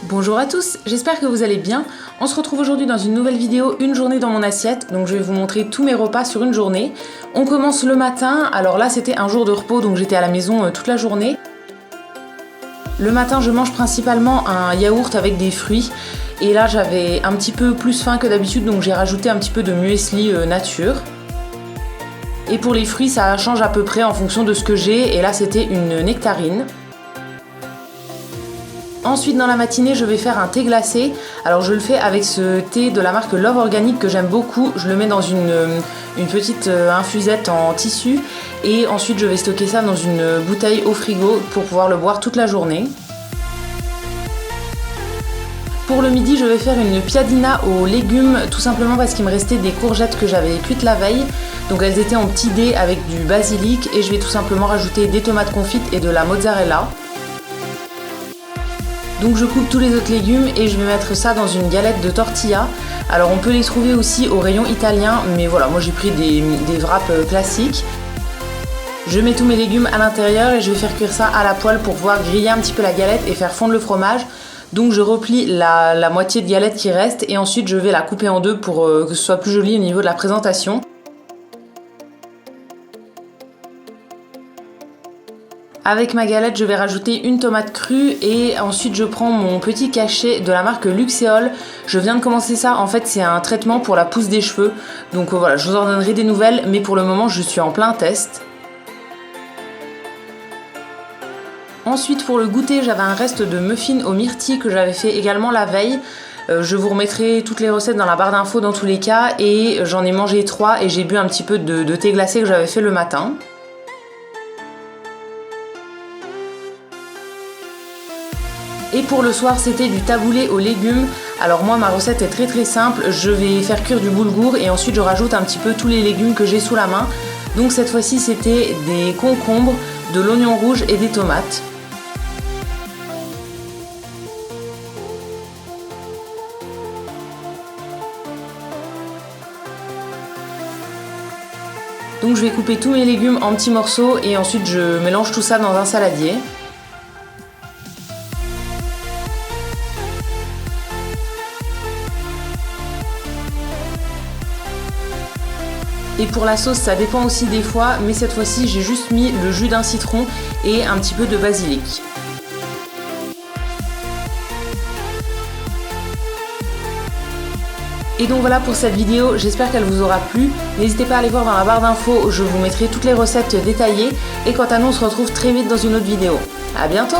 Bonjour à tous, j'espère que vous allez bien. On se retrouve aujourd'hui dans une nouvelle vidéo, une journée dans mon assiette. Donc je vais vous montrer tous mes repas sur une journée. On commence le matin, alors là c'était un jour de repos, donc j'étais à la maison toute la journée. Le matin je mange principalement un yaourt avec des fruits. Et là j'avais un petit peu plus faim que d'habitude, donc j'ai rajouté un petit peu de muesli nature. Et pour les fruits ça change à peu près en fonction de ce que j'ai, et là c'était une nectarine. Ensuite dans la matinée je vais faire un thé glacé. Alors je le fais avec ce thé de la marque Love Organic que j'aime beaucoup. Je le mets dans une petite infusette en tissu et ensuite je vais stocker ça dans une bouteille au frigo pour pouvoir le boire toute la journée. Pour le midi, je vais faire une piadina aux légumes, tout simplement parce qu'il me restait des courgettes que j'avais cuites la veille. Donc elles étaient en petits dés avec du basilic et je vais tout simplement rajouter des tomates confites et de la mozzarella. Donc je coupe tous les autres légumes et je vais mettre ça dans une galette de tortilla. Alors on peut les trouver aussi au rayon italien, mais voilà, moi j'ai pris des wraps classiques. Je mets tous mes légumes à l'intérieur et je vais faire cuire ça à la poêle pour pouvoir griller un petit peu la galette et faire fondre le fromage. Donc je replie la moitié de galette qui reste et ensuite je vais la couper en deux pour que ce soit plus joli au niveau de la présentation. Avec ma galette, je vais rajouter une tomate crue et ensuite je prends mon petit cachet de la marque Luxéol. Je viens de commencer ça, en fait c'est un traitement pour la pousse des cheveux. Donc voilà, je vous en donnerai des nouvelles, mais pour le moment je suis en plein test. Ensuite pour le goûter, j'avais un reste de muffins aux myrtilles que j'avais fait également la veille. Je vous remettrai toutes les recettes dans la barre d'infos dans tous les cas et j'en ai mangé 3 et j'ai bu un petit peu de thé glacé que j'avais fait le matin. Et pour le soir, c'était du taboulé aux légumes. Alors moi, ma recette est très simple. Je vais faire cuire du boulgour et ensuite je rajoute un petit peu tous les légumes que j'ai sous la main. Donc cette fois-ci, c'était des concombres, de l'oignon rouge et des tomates. Donc je vais couper tous mes légumes en petits morceaux et ensuite je mélange tout ça dans un saladier. Et pour la sauce, ça dépend aussi des fois, mais cette fois-ci, j'ai juste mis le jus d'un citron et un petit peu de basilic. Et donc voilà pour cette vidéo, j'espère qu'elle vous aura plu. N'hésitez pas à aller voir dans la barre d'infos, je vous mettrai toutes les recettes détaillées. Et quant à nous, on se retrouve très vite dans une autre vidéo. À bientôt!